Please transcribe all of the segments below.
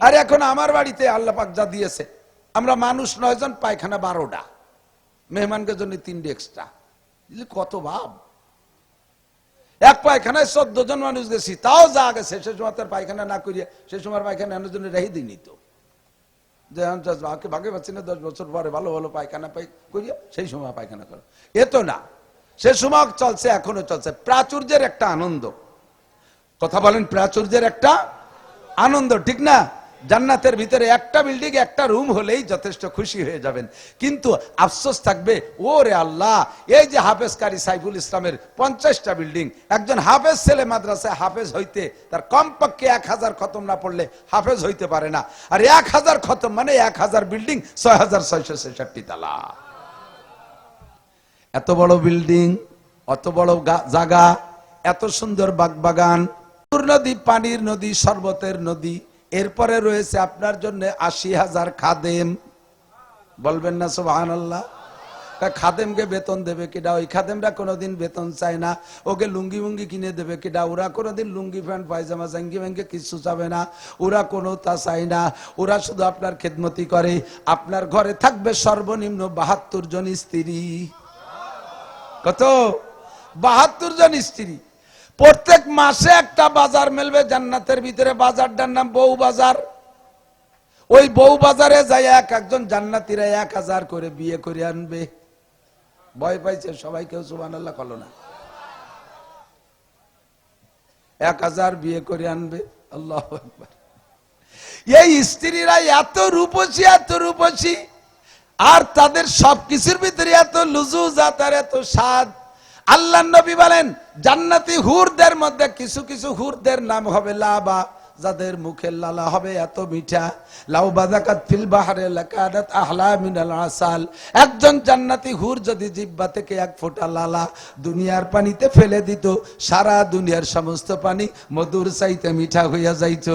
আর এখন আমার বাড়িতে আল্লাহ পাক যা দিয়েছে, আমরা মানুষ 9 জন, পায়খানা 12টা, মেহমানকে জন্য 3টে এক্সট্রা। কত ভাব! এক পায়খানায় 14 জন মানুষ গেছি, তাও যা গেছে সে সময় তার পায়খানা না করিয়া সে সময় পায়খানা আনার জন্য রেখে দিইনি তো, যে ভাগে পাচ্ছি না 10 বছর পরে ভালো ভালো পায়খানা পাই করিয়া সেই সময় পায়খানা করো, এ তো না। সে সময় চলছে, এখনো চলছে। প্রাচুর্যের একটা আনন্দ, কথা বলেন, প্রাচুর্যের একটা আনন্দ, ঠিক না? জান্নাতের ভিতরে একটা বিল্ডিং, একটা রুম হলেই যথেষ্ট, খুশি হয়ে যাবেন। কিন্তু আফসোস থাকবে, ওরে আল্লাহ, এই যে হাফেজ কারি সাইফুল ইসলামের 50টা বিল্ডিং, একজন হাফেজ ছেলে মাদ্রাসায় হাফেজ হইতে তার কমপক্ষে 1000 খতম না পড়লে হাফেজ হইতে পারে না। আর 1000 খতম মানে 1000 বিল্ডিং, 6666 তালা। এত বড় বিল্ডিং, অত বড় জায়গা, এত সুন্দর বাগবাগান, নদী, পানির নদী, শরবতের নদী। এরপরে রয়েছে আপনার জন্য 80,000 খাদেম। বলবেন না সুবহানাল্লাহ? খাদেমকে বেতন দেবে কিনা? ওই খাদেমরা কোনোদিন বেতন চায় না। ওকে লুঙ্গি মুঙ্গি কিনে দেবে কিনা? ওরা কোনোদিন লুঙ্গি প্যান্ট পায়জামা জাঙ্গি ভেঙ্গে কিছু চাবে না, ওরা কোনো তা চায় না। ওরা শুধু আপনার খেদমতি করে। আপনার ঘরে থাকবে সর্বনিম্ন 72 জন স্ত্রী। কত? 72 জন স্ত্রী। প্রত্যেক মাসে একটা বাজার মেলবে জান্নাতের ভিতরে, বাজারটার নাম বউ বাজার। ওই বউ বাজারে যায় একজন জান্নাতীরা 1000 করে বিয়ে করে আনবে। ভয় পাইছে সবাই, কেউ সুবহানাল্লাহ কলো না। 1000 বিয়ে করে আনবে, আল্লাহু আকবার। এই স্ত্রীরা এত রূপসী, এত রূপসী, আর তাদের সবকিছুর ভিতরে এত লুজুজাত আর এত স্বাদ। আল্লাহ নবী বলেন, জান্নাতি হুরদের মধ্যে কিছু কিছু হুরদের নাম হবে লাবা, যাদের মুখের লালা হবে এত মিঠা। লাউ বাযাকাত ফিল বাহরে লাকাদাত আহলা মিনাল আসাল। একজন জান্নাতি হুর যদি জিহ্বা থেকে 1 ফোঁটা লালা দুনিয়ার পানিতে ফেলে দিত, সারা দুনিয়ার সমস্ত পানি মধুর চাইতে মিঠা হইয়া যাইত।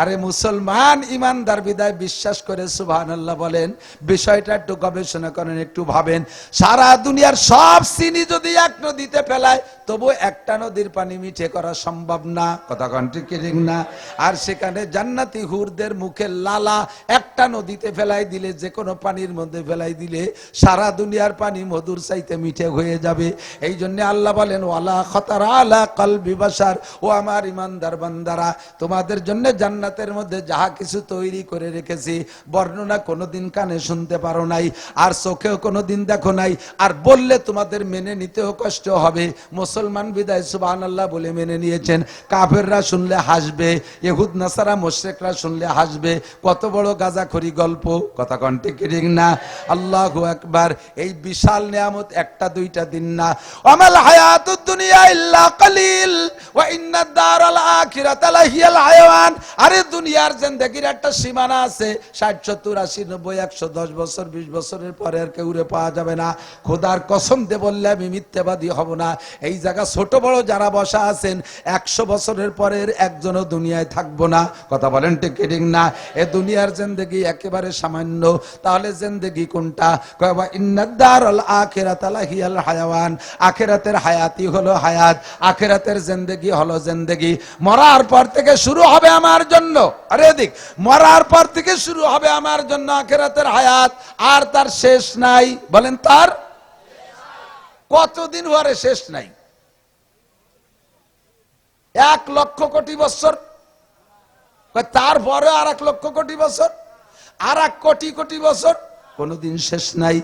আরে মুসলমান ইমানদার বিদায় বিশ্বাস করে সুবহানাল্লাহ বলেন। বিষয়টা একটু গবেষণা করেন, একটু ভাবেন। সারা দুনিয়ার সব চিনি যদি এক নদীতে ফেলায়, তবু একটা নদীর পানি মিঠে করা সম্ভব না। কথা কোন ঠিক না? আর সেখানে জান্নাতি হুরদের মুখে লালা একটা নদীতে ফেলাই দিলে, যে কোনো পানির মধ্যে ফেলাই দিলে সারা দুনিয়ার পানি মধুর চাইতে মিঠে হয়ে যাবে। এই জন্য আল্লাহ বলেন, ওয়ালা খাতারা আলা কলবি বাশার। ও আমার ইমানদার বান্দারা, তোমাদের জন্য জান্নাতের মধ্যে যাহা কিছু তৈরি করে রেখেছি, বর্ণনা কোনোদিন কানে শুনতে পারো নাই, আর চোখেও কোনোদিন দেখো নাই, আর বললে তোমাদের মেনে নিতেও কষ্ট হবে। মুসলমান বিদায় সুবহানাল্লাহ বলে মেনে নিয়েছেন। কাফেররা শুনলে হাসবে, ইহুদ নাসারা মুশরিকরা শুনলে হাসবে। কত বড় গাঁজাখড়ি গল্প, কথা কোন ঠিক না? আল্লাহু আকবার। এই বিশাল নিয়ামত একটা দুইটা দিন না। আমাল হায়াতুদ দুনিয়া ইল্লা কালিল ওয়া ইন্নাদ দারাল আখিরাতা লাহিয়াল হায়াওয়ান। আরে দুনিয়ার জিন্দেগির একটা সীমানা আছে, 60 70 80 90 110 বছর 20 বছরের পরে আর কেউ পাওয়া যাবে না। খোদার কসম দিয়ে বললে আমি মিথ্যাবাদী হব না। এই জায়গা ছোট বড় যারা বসা আছেন, 100 বছরের পরের একজনও দুনিয়ায় থাকবো না। কথা বলেন ঠিক না? এ দুনিয়ার জিন্দেগি একেবারে সামান্য। তাহলে জিন্দেগি কোনটা? কয়বা ইন্নাদ দারাল আখিরাতা লাহিয়াল হায়াওয়ান। আখিরাতের হায়াতি হলো হায়াত, আখিরাতের জিন্দেগি হলো জিন্দেগি। মরার পর থেকে শুরু হবে আমার জন্য, আরে দেখ, মরার পর থেকে শুরু হবে আমার জন্য আখিরাতের হায়াত, আর তার শেষ নাই। বলেন, তার কতদিন পরে শেষ নাই? 1 লক্ষ কোটি বছর, তারপরে আর 1 লক্ষ কোটি বছর, আর 1 কোটি কোটি বছর, কোনদিন শেষ নাই।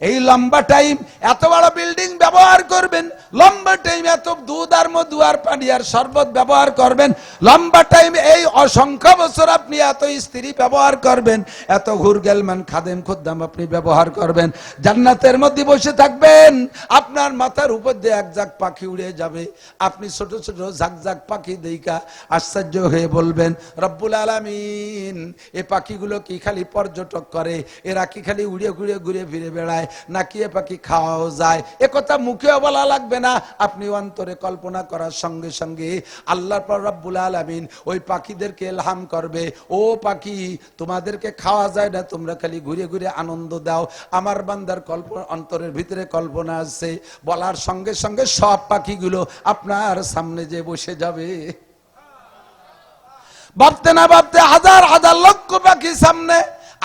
এই লম্বা টাইম এত বড় বিল্ডিং ব্যবহার করবেন, লম্বা টাইম এত দুধ আর মধু আর পানি আর শরবত ব্যবহার করবেন, লম্বা টাইম এই অসংখ্য বছর আপনি এত স্ত্রী ব্যবহার করবেন, এত হুরগেলমান খাদেম খুদ্দাম আপনি ব্যবহার করবেন। জান্নাতের মধ্যে বসে থাকবেন, আপনার মাথার উপর দিয়ে 1 ঝাঁক পাখি উড়ে যাবে। আপনি ছোট ছোট ঝাঁক পাখি দেইকা আশ্চর্য হয়ে বলবেন, রব্বুল আলামিন, এই পাখিগুলো কি খালি পর্যটক করে? এরা কি খালি উড়ে ঘুরে ঘুরে ফিরে বেড়ায়, নাকি এ পাখি খাওয়াও যায়? এ কথা মুখেও বলা লাগবে না, আপনি অন্তরে কল্পনা করার সঙ্গে সঙ্গে আল্লাহর পর রব্বুল আলামিন ওই পাখিদেরকে ইলহাম করবে, ও পাখি, তোমাদেরকে খাওয়া যায় না, তোমরা খালি ঘুরে ঘুরে আনন্দ দাও। আমার বান্দার অন্তরের ভিতরে কল্পনা আছে। বলার সঙ্গে সঙ্গে সব পাখিগুলো আপনার সামনে যে বসে যাবে। ভাবতে না ভাবতে হাজার হাজার লক্ষ পাখি সামনে,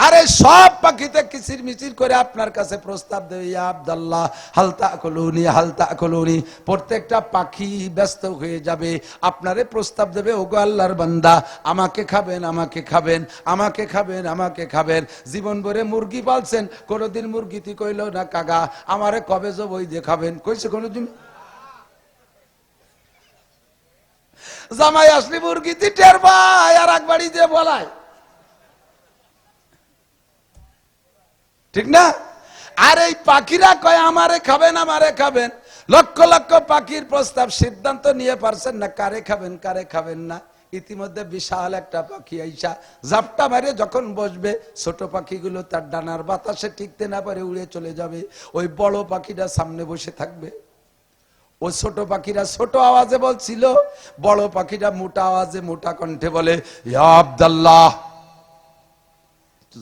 আরে সব পাখিতে কিচির মিচির করে আপনার কাছে প্রস্তাব দেবে, ইয়া আব্দুল্লাহ হালতা কলুনি হালতা কলুনি। প্রত্যেকটা পাখি ব্যস্ত হয়ে যাবে, আপনারে প্রস্তাব দেবে, ওগো আল্লাহর বান্দা আমাকে খাবেন, আমাকে খাবেন, আমাকে খাবেন, আমাকে খাবেন। জীবন ভরে মুরগি পালছেন, কোনোদিন মুরগিটি কইল না কাগা আমারে কবে যাব ওই দিয়ে খাবেন, কইছে কোনোদিন? জামাই আসলে মুরগিটি টের পায় আর এক বাড়ি দিয়ে বলায়, ঠিক না? আর এই পাখিরা কয় আমারে খাবেন, আমারে খাবেন। লক্ষ লক্ষ পাখির প্রস্তাব, সিদ্ধান্ত নিয়ে পারছেন না কারে খাবেন কারে খাবেন না। ইতিমধ্যে বিশাল একটা পাখি আইসা জাপটা মারে যখন বসবে, ছোট পাখিগুলো তার ডানার বাতাসে টিকতে না পারে উড়ে চলে যাবে, ওই বড় পাখিটা সামনে বসে থাকবে। ওই ছোট পাখিরা ছোট আওয়াজে বলছিল, বড় পাখিটা মোটা আওয়াজে মোটা কণ্ঠে বলে, ইয়া আব্দুল্লাহ,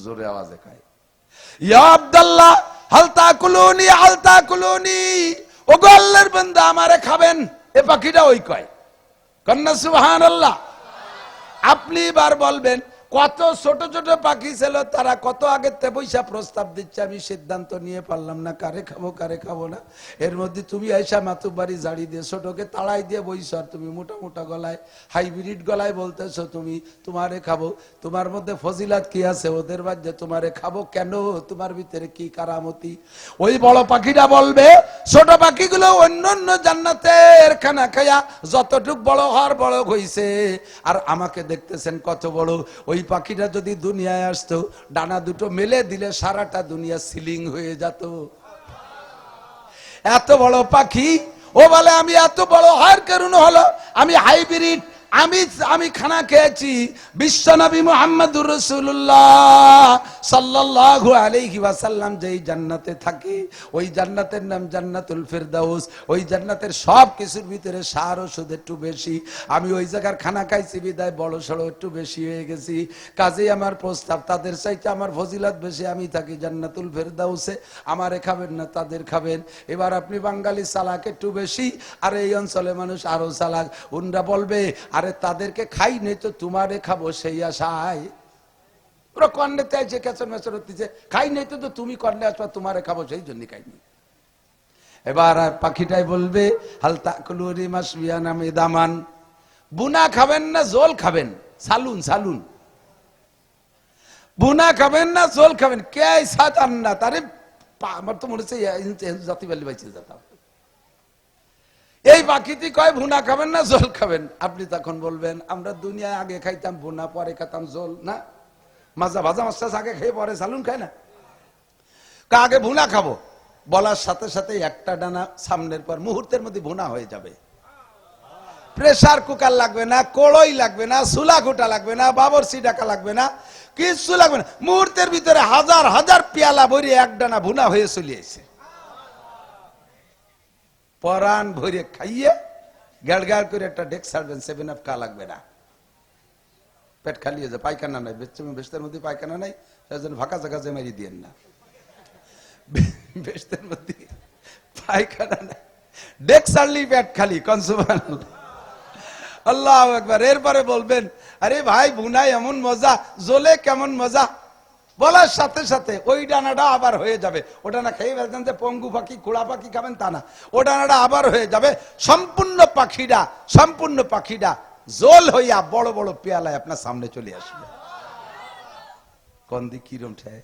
জোরে আওয়াজে কয়, ইয়া আব্দুল্লাহ হালতা কুলুনি হালতা কুলুনি, ওগো আল্লাহর বান্দা আমারে খাবেন। এ পাখিটা ওই কয়, কন্যা সুবহানাল্লাহ। আপনি এবার বলবেন, কত ছোট ছোট পাখি ছিল, তারা কত আগের থেকে পয়সা প্রস্তাব দিচ্ছে, আমি সিদ্ধান্ত নিয়ে পারলাম না কারে খাবো কারে খাবো না। এর মধ্যে তুমি আইসা মাতুবাড়ি জাড়ি দিয়ে ছোটকে তাড়াই দিয়ে বইছ, আর তুমি মোটা মোটা গলায় হাইব্রিড গলায় বলতেছো তুমি তোমারে খাবো। তোমার মধ্যে ফজিলাত কি আছে ওদের বাধ্যে তোমারে খাবো কেন? তোমার ভিতরে কি কারামতি? ওই বড় পাখিটা বলবে, ছোট পাখিগুলো অন্য অন্য জান্নাতের খানা খায়া যতটুক বড় হওয়ার বড় হইছে, আর আমাকে দেখতেছেন কত বড়। ওই পাখিটা যদি দুনিয়ায় আসতো, ডানা দুটো মেলে দিলে সারাটা দুনিয়া সিলিং হয়ে যেত। এত বড় পাখি, ও বলে আমি এত বড় হওয়ার কারণ হলো আমি হাইব্রিড, আমি খানা খেয়েছি বিশ্বনবী মুহাম্মদুর রাসূলুল্লাহ সাল্লাল্লাহু আলাইহি ওয়াসাল্লাম যেই জান্নাতে থাকে, ওই জান্নাতের নাম জান্নাতুল ফেরদাউস। ওই জান্নাতের সব কিছুর ভিতরে সার ওষুধ একটু বেশি, আমি ওই জায়গার খানা খাইছি বিদায় বড় সড়ো একটু বেশি হয়ে গেছি। কাজেই আমার প্রস্তাব, তাদের চাইতে আমার ফজিলত বেশি, আমি থাকি জান্নাতুল ফেরদাউসে, আমারে খাবেন না তাদের খাবেন। এবার আপনি বাঙালি চালাক একটু বেশি, আর এই অঞ্চলে মানুষ আরো চালাক। উনরা বলবে, আরে তাদেরকে খাই নেই তো তোমারে খাবো সেই আশায়, ওরা কর্নেতে আছে কেচর মেচর হচ্ছে, খাই নেই তো তুমি কর্নে আসবা তোমারে খাবো সেই জন্য খাইনি। এবার আর পাখিটাই বলবে, হালতা কুলুরি মাসবিয়ান আমি দামান, বুনা খাবেন না জল খাবেন, সালুন সালুন, বুনা খাবেন না জল খাবেন, কে সাত আন্না তারে আমার তো মনে হচ্ছে জাতি বালি বাইছে যেতাম। এই পাখিটি কয় ভুনা খাবেন না জল খাবেন। আপনি তখন বলবেন, আমরা দুনিয়ায় আগে খাইতাম ভুনা, পরে খেতাম জল, না মাজা ভাজা মাছ আগে খেয়ে পরে সালুন খায় না, আগে ভুনা খাবো। বলার সাথে সাথে একটা ডানা সামনের পর মুহূর্তের মধ্যে ভুনা হয়ে যাবে। প্রেসার কুকার লাগবে না, কড়ই লাগবে না, চুলা কুটা লাগবে না, বাবরচি ডাকা লাগবে না, কিছু লাগবে না, মুহূর্তের ভিতরে হাজার হাজার পেয়ালা ভরে এক ডানা ভুনা হয়ে চলে আসে। পরান ভরে খাইয়ে গ্যাড় গ্যাড় করে একটা ডেক সারবেন, 7 আপ কা লাগবে না, পেট খালি হয়ে যায়। পায়খানা নাই, বেস্তের মধ্যে পায়খানা নাই, সেজন্য ফাঁকা জায়গা যে মারি দিয়েন না, বেস্তের মধ্যে পায়খানা নাই, ডেক সারলি পেট খালি, কনসুবহানাল্লাহ, আল্লাহু আকবার। এরপরে বলবেন, আরে ভাই ভুনাই এমন মজা, জলে কেমন মজা। বলার সাথে সাথে ওই ডানাটা আবার হয়ে যাবে। ও ডানা খেয়ে ফেলতেন যে পঙ্গু পাখি কুড়া পাখি খাবেন তা না, ও ডানাটা আবার হয়ে যাবে। সম্পূর্ণ পাখিটা জল হইয়া বড় বড় পেয়ালায় আপনার সামনে চলে আসবে। কোন দিক কিরম ঠায়,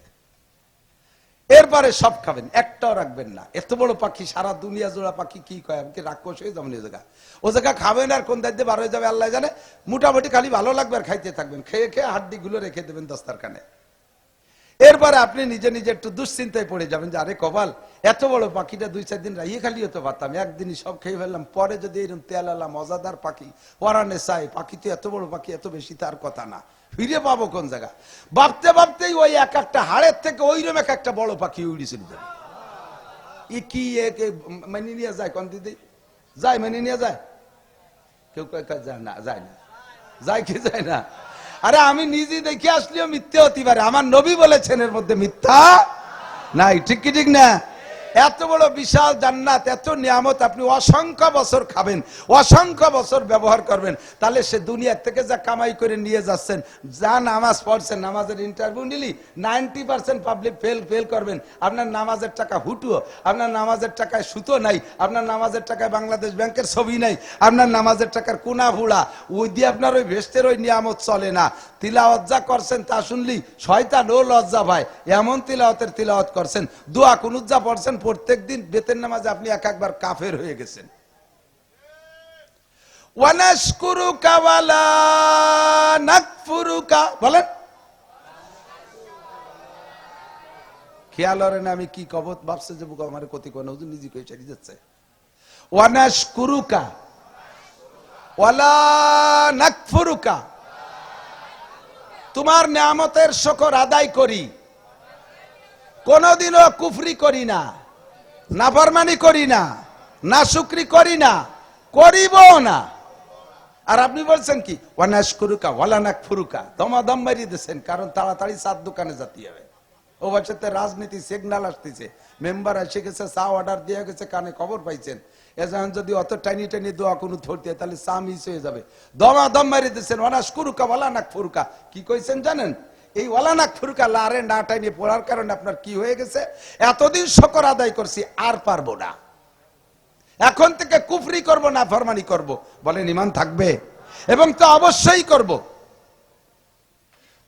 এরপরে সব খাবেন, একটাও রাখবেন না। এত বড় পাখি, সারা দুনিয়া জোড়া পাখি কি কয়, আমাকে রাক্ষস হয়ে যাবেন। ও জায়গা খাবেন আর কোন দায়িত্বে বার হয়ে যাবে আল্লাহ জানে। মোটামুটি খালি ভালো লাগবে আর খাইতে থাকবেন, খেয়ে খেয়ে হাড্ডি গুলো রেখে দেবেন দস্তারখানে। এরপরে আপনি নিজে নিজে একটু দুশ্চিন্তায় পড়ে যাবেন যে আরে কপাল, এত বড় পাখিটা 2-4 দিন রাইয়ে খালি হতে পারতাম, একদিনই সব খেয়ে ফেললাম। পরে যদি এরকম তেলালা মজাদার পাখি পরানে চাই, পাখি তো এত বড় পাখি, এত বেশি তার কথা না, ফিরে পাবো কোন জায়গা। ভাবতে ভাবতেই ওই এক একটা হাড়ের থেকে ওইরকম এক একটা বড় পাখি উড়ি চলে যাবে। ই কি মেনে নিয়ে যায়, কোন দিদি যায়, মেনে নিয়ে যায়, কেউ যায় না, যায় না, যায় কি যায় না। আরে আমি নিজে দেখে আসলেও মিথ্যে হতে পারে, আমার নবী বলেছেন এর মধ্যে মিথ্যা নাই, ঠিক কি ঠিক না? এত বড় বিশাল জান্নাত, এত নিয়ামত আপনি অসংখ্য বছর খাবেন, অসংখ্য বছর ব্যবহার করবেন, তাহলে সে দুনিয়া থেকে যা কামাই করে নিয়ে যাচ্ছেন, যা নামাজ পড়ছেন, নামাজের ইন্টারভিউ নিলি 90% পাবলিক ফেল করবেন, আপনার নামাজের টাকা হুটুও, আপনার নামাজের টাকায় সুতো নাই, আপনার নামাজের টাকায় বাংলাদেশ ব্যাংকের ছবি নাই, আপনার নামাজের টাকার কোনা ভুড়া, ওই দিয়ে আপনার ওই ভেস্টের ওই নিয়ামত চলে না। তিলাওয়াত যা করছেন তা শুনলি শয়তান ও লজ্জা ভাই, এমন তিলাওয়াতের তিলাওয়াত করছেন, দোয়া কুনুত যা পড়ছেন প্রত্যেকদিন বেতের নামাজে আপনি একবার কাফের হয়ে গেছেন। ওয়ানাশকুরুকা ওয়ালা নাকফুরুকা, বলেন খেয়াল করেন আমি কি কবত ভাবছে যে বুক আমার কতি কোন হুজুর নিজে কই চারি যাচ্ছে। ওয়ানাশকুরুকা ওয়ালা নাকফুরুকা, তোমার নিয়ামতের শুকর আদায় করি, কোনদিনও কুফরি করি না, নাফরমানি করি না, নাশুকরি করি না, করিবও না। আর আপনি বলছেন কি ওয়ানাশকুরুকা ওয়ালা নাকফুরুকা, দমাদম মারিয়ে দিয়েছেন, কারণ তাড়াতাড়ি চার দোকানে যেতে হবে। ও বাচ্চাতে রাজনীতি সিগন্যাল আসতেছে, মেম্বার এসে গেছে, চা অর্ডার দিয়ে গেছে, কানে খবর পাইছেন, এজন যদি অত টাইনি টাইনি দোয়া কোনো ধরতে তাহলে চা মিস হয়ে যাবে, দমাদম মারিয়ে দিয়েছেন। ওয়ানাশকুরুকা ওয়ালা নাকফুরুকা কি কইছেন জানেন? এই ওয়ালা নাকফুরুকা লারে না টাইনি পড়ার কারণে আপনার কি হয়ে গেছে, এতদিন শুকর আদায় করছি আর পারবো না, এখন থেকে কুফরি করব না ফরমানি করব, বলেন ঈমান থাকবে? এবং তো অবশ্যই করব।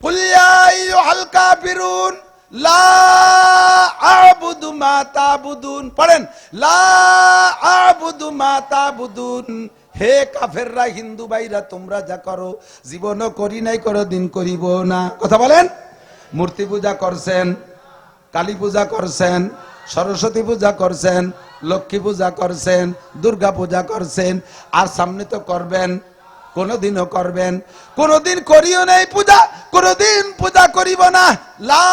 কুল ইয়া আইয়ুহাল কাফিরুন লা আ'বুদু মা তা'বুদুন, পড়েন লা আ'বুদু মা তা'বুদুন, হে কাফেররা, হিন্দু ভাইরা, তোমরা যা করো জীবনও করি নাই, কোনদিন করিব না। কথা বলেন। মূর্তি পূজা করছেন, কালী পূজা করছেন, সরস্বতী পূজা করছেন, লক্ষ্মী পূজা করছেন, দুর্গা পূজা করছেন, আর সামনে তো করবেন, কোনদিনও করবেন, কোনদিন করিও নাই পূজা, কোনদিন পূজা করিব না। লা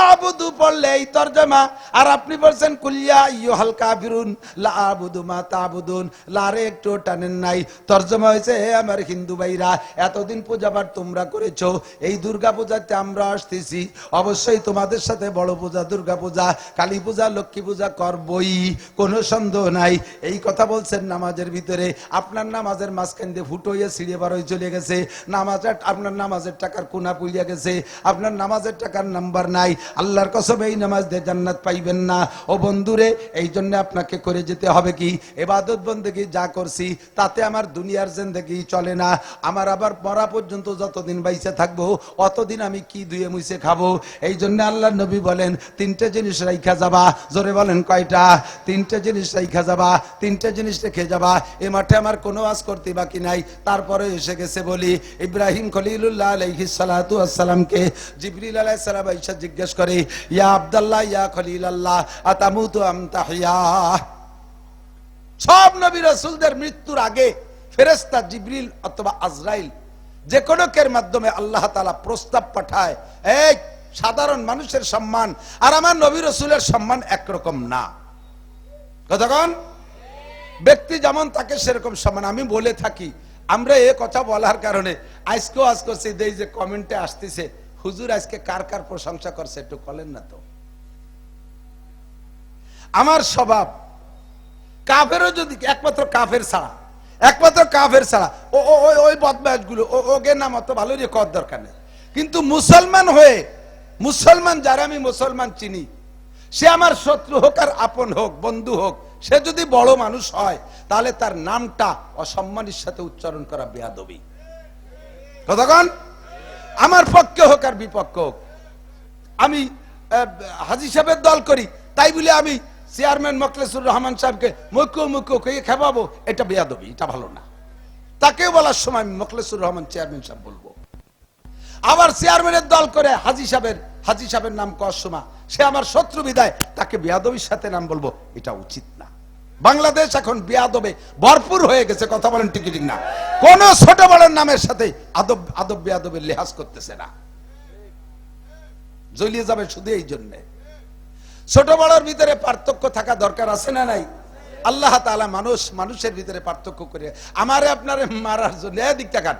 আ'বুদু পড়লে এই তরজমা, আর আপনি বলছেন কুল ইয়া আইয়ুহাল কাফিরুন লা আ'বুদু মা তা'বুদুন, লারে একটু টানেন নাই। তরজমা হয়েছে, হে আমার হিন্দু ভাইরা, এতদিন পূজাপাঠ তোমরা করেছো, এই দুর্গা পূজাতে আমরা আসতেছি, অবশ্যই তোমাদের সাথে বড় পূজা দুর্গা পূজা, কালী পূজা, লক্ষ্মী পূজা করবই, কোনো সন্দেহ নাই। এই কথা বলছেন নামাজের ভিতরে, আপনার নামাজের মাঝখান দিয়ে ফুটো হয়ে ছিঁড়ে বার হয়ে চলে গেছে, নামাজের আপনার নামাজের টাকার কোনা পুড়িয়া গেছে, আপনার নামাজের টাকার নাম্বার নাই, আল্লাহর কসম এই নামাজ দিয়ে জান্নাত পাইবেন না। ও বন্ধুরে, এই জন্য আপনাকে করে যেতে হবে কি, ইবাদত বন্দেগী যা করছি তাতে আমার দুনিয়ার জিন্দেগি চলে না, আমার আবার মরা পর্যন্ত যতদিন বাইসে থাকবো অতদিন আমি কি ধুয়ে মুছে খাবো। এই জন্য আল্লাহর নবী বলেন তিনটে জিনিস রাইখা যাবা, জোরে বলেন কয়টা? তিনটে জিনিস রাইখা যাবা, তিনটে জিনিস রেখে যাবা। এ মাঠে আমার কোনো আজ করতে বাকি নাই, তারপরে এসে গেছে বলি, ইব্রাহিম খলিলুল্লাহ আলাইহিস সালাতু ওয়াস সালামকে জিবরিল আলাইহিস সালাম আয়েশা জিজ্ঞেস করে, ইয়া আব্দুল্লাহ ইয়া খলিলাল্লাহ আতামুতু আম তাহইয়া। সব নবী রাসূলদের মৃত্যুর আগে ফেরেশতা জিবরিল অথবা আজরাইল যে কোনো কের মাধ্যমে আল্লাহ তাআলা প্রস্তাব পাঠায়, এই সাধারণ মানুষের সম্মান আর আমার নবী রাসূলের সম্মান একরকম না। কতক্ষণ ব্যক্তি যেমন তাকে সেরকম সম্মান। আমি বলে থাকি, আমরা এ কথা বলার কারণে আজকেও আজ করছি, এই যে কমেন্টে আসতেছে, হুজুর আজকে কার কার প্রশংসা করছে একটু বলেন না তো। আমার স্বভাব, কাফেরও যদি একমাত্র কাফের ছাড়া ওই বদমাশ গুলো ওকে নাম অত ভালো রে কর দরকার নেই, কিন্তু মুসলমান হয়ে, মুসলমান যারা আমি মুসলমান চিনি, সে আমার শত্রু হোক আর আপন হোক, বন্ধু হোক, সে যদি বড় মানুষ হয় তাহলে তার নামটা অসম্মানের সাথে উচ্চারণ করা বেয়াদবি। কতক্ষণ আমার পক্ষে হোক আর বিপক্ষ হোক, আমি হাজী সাহেবের দল করি তাই বলে আমি চেয়ারম্যান মোখলেসুর রহমান সাহেবকে মুখ্য খেপাবো, এটা বেয়াদবি, এটা ভালো না। তাকে বলার সময় আমি মোখলেসুর রহমান চেয়ারম্যান সাহেব বলবো। আবার চেয়ারম্যানের দল করে হাজী সাহেবের নাম কওয়ার সময় সে আমার শত্রু বিদায় তাকে বেয়াদবির সাথে নাম বলবো, এটা উচিত না। বাংলাদেশ এখন বেয়াদবে ভরপুর হয়ে গেছে, কথা বলেন ঠিক ঠিক না? কোন ছোট বড় নামের সাথে আদব বেয়াদবের লেহাজ করতেছে না, জ্বলিয়ে যাবে শুধু এই জন্যে। ছোট বড়র ভিতরে পার্থক্য থাকা দরকার আছে না নাই? আল্লাহ তাআলা মানুষের ভিতরে পার্থক্য করে আমারে আপনারে মারার জন্য দিকটা কাট,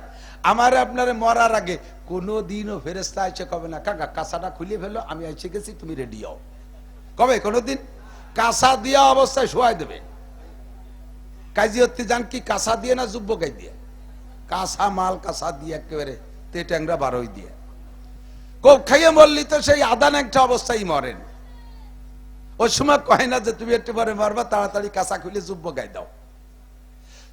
আমারে আপনারে মরার আগে কোনোদিনও ফেরেশতা এসে কবে না কাকা কাঁচাটা খুলে ফেলো, আমি এসে গেছি, তুমি রেডি হও, কবে? কোনোদিন কাঁসা দিয়া অবস্থায় শোয়াই দেবে। কাজী হতে যান কি কাঁসা দিয়ে না যুব্য গাই দিয়ে? কাঁসা মাল কাঁসা দিয়ে একেবারে তে ট্যাংরা বারোই দিয়ে। কোপ খাইয়ে মরলি তো সেই আদান একটা অবস্থায় মরেন। ওই সময় কয় না যে তুমি একটু পরে মরবা, তাড়াতাড়ি কাঁসা খুলে যুব্য গাই দাও।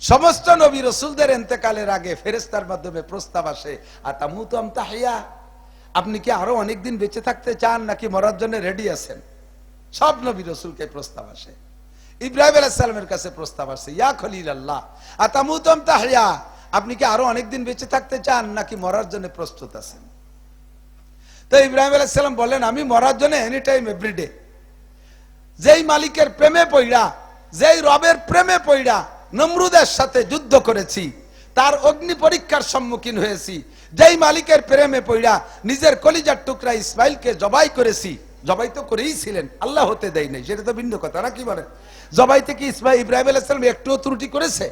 সমস্ত নবী রসুলদের ইন্তেকালের আগে ফেরেশতার মাধ্যমে প্রস্তাব আসে, আতামুতুম তাহিয়া, আপনি কি আরো অনেকদিন বেঁচে থাকতে চান নাকি মরার জন্য রেডি আছেন? সব নবী রসুলকে প্রস্তাব আসে। ইব্রাহিম আলাইহিস সালামের কাছে প্রস্তাব আসে, ইয়া খলিলাল্লাহ আতামুতুম তাহিয়া, আপনি কি আরো অনেকদিন বেঁচে থাকতে চান নাকি মরার জন্য প্রস্তুত আছেন? তো ইব্রাহিম আলাইহিস সালাম বলেন, আমি মরার জন্য এনি টাইম এভরিডে। যেই মালিকের প্রেমে পইড়া, যেই রবের প্রেমে পইড়া নমরুদের সাথে যুদ্ধ করেছি, তার অগ্নি পরীক্ষার সম্মুখীন হয়েছি, যেই মালিকের প্রেমে পইড়া নিজের কলিজার টুকরা ইসমাইলকে জবাই করেছি, জবাই তো করেই ছিলেন, আল্লাহ হতে দেয় নাই, সেটা তো ভিন্ন কথা না? কি বলেন? জবাই থেকে ইব্রাহিম আলাইহিস সালাম একটুও ত্রুটি করেছে?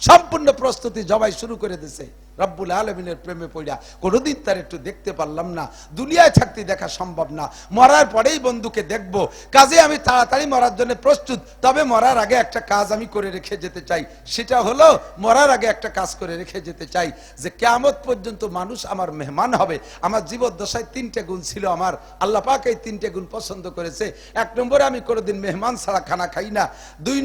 সম্পূর্ণ প্রস্তুতি, জবাই শুরু করে দিয়েছে। রব্বুল আলামিনের প্রেমে পড়া কোনোদিন তার একটু দেখতে পারলাম না, দুনিয়ায় থাকতে দেখা সম্ভব না, মরার পরেই বন্ধুকে দেখবো, কাজে আমি তাড়াতাড়ি মরার জন্য প্রস্তুত। তবে মরার আগে একটা কাজ আমি করে রেখে যেতে চাই, সেটা হলো মরার আগে একটা কাজ করে রেখে যেতে চাই যে কিয়ামত পর্যন্ত মানুষ আমার মেহমান হবে। আমার জীবদ্দশায় তিনটে গুণ ছিল, আমার আল্লাহ পাক এই তিনটে গুণ পছন্দ করেছে। এক নম্বরে আমি কোনোদিন মেহমান ছাড়া খানা খাই না। দুই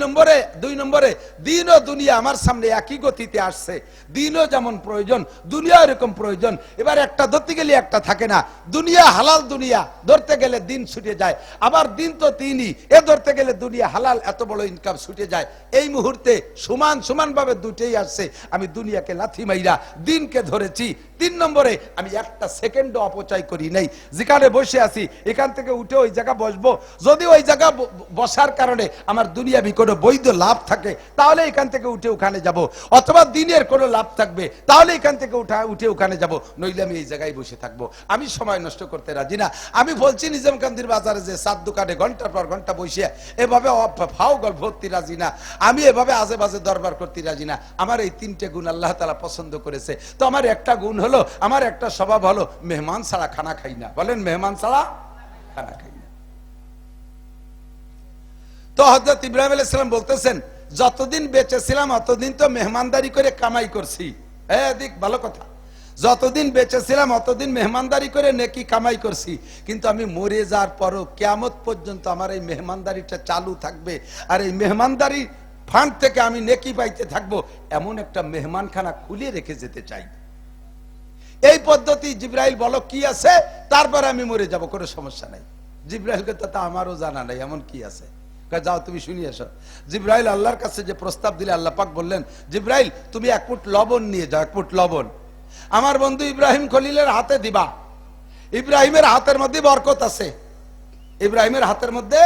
নম্বরে দিন ও দুনিয়া আমার সামনে একই গতিতে আসছে, দিনও যেমন প্রয়োজন, দুনিয়া এরকম প্রয়োজন। এবার একটা ধরতে গেলে একটা থাকে না, দুনিয়া হালাল, দুনিয়া ধরতে গেলে দিন ছুটে যায়, আবার দিন তো দিনই, এ ধরতে গেলে দুনিয়া হালাল, এত বড় ইনকাম ছুটে যায়। এই মুহূর্তে সমান ভাবে দুটেই আসছে, আমি দুনিয়াকে লাথি মাইরা দিনকে ধরেছি। তিন নম্বরে আমি একটা সেকেন্ডও অপচয় করি নাই। যেখানে বসে আছি এখান থেকে উঠে ওই জায়গা বসবো, যদি ওই জায়গা বসার কারণে আমার দুনিয়াবি কোনো বৈধ লাভ থাকে তাহলে এখান থেকে উঠে ওখানে যাব, অথবা দিনের কোনো লাভ থাকবে তাহলে এখান থেকে উঠে ওখানে যাব, নইলে আমি এই জায়গায় বসে থাকবো। আমি সময় নষ্ট করতে রাজি না। আমি বলছি নিজামকান্দির বাজারে যে সাত দোকানে ঘন্টার পর ঘন্টা বসে এভাবে ফাও গল্প ভর্তি রাজি না, আমি এভাবে আজে বাজে দরবার করতে রাজি না। আমার এই তিনটে গুণ আল্লাহ তাআলা পছন্দ করেছে। তো আমার একটা গুণ হলো, আমার একটা স্বভাব হলো, মেহমান ছাড়া খানা খাই না। বলেন, মেহমান ছাড়া খানা খাই না। তো হযরত ইব্রাহিম আলাইহিস সালাম বলতেছেন, যতদিন বেঁচে ছিলাম অতদিন তো মেহমানদারি করে কামাই করছি। দেখ ভালো কথা, যতদিন বেঁচে ছিলাম অতদিন মেহমানদারি করে নেকি কামাই করছি, কিন্তু আমি মরে যাওয়ার পরও কিয়ামত পর্যন্ত আমার এই মেহমানদারিটা চালু থাকবে, আর এই মেহমানদারি ফান্ড থেকে আমি নেকি পাইতে থাকবো, এমন একটা মেহমানখানা খুলে রেখে যেতে চাই। এই পদ্ধতি জিব্রাইল বলো কি আছে, তারপর আমি মরে যাব, কোনো সমস্যা নাই। জিব্রাইলকে তো আমারও জানা নাই এমন কি আছে, যাও তুমি শুনিয়ে এসো। জিব্রাইল আল্লাহর কাছে যে প্রস্তাব দিলে আল্লাহ পাক বললেন, জিব্রাইল তুমি 1 ফুট লবণ নিয়ে যাও, 1 ফুট লবণ আমার বন্ধু ইব্রাহিম খলিলের হাতে দিবা। ইব্রাহিমের হাতের মধ্যে বরকত আছে, ইব্রাহিমের হাতের মধ্যে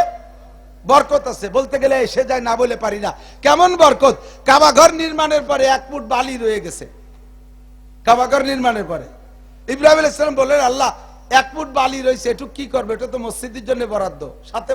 বরকত আছে, বলতে গেলে এসে যায় না বলে পারি না। কেমন বরকত? কাবা ঘর নির্মাণের পরে 1 ফুট বালি রয়ে গেছে। কাবা ঘর নির্মাণের পরে ইব্রাহিম আলাইহিস সালাম বললেন, আল্লাহ 1 ফুট বালি রয়েছে, একটু কি করবে? এটা তো মসজিদের জন্য বরাদ্দ, সাথে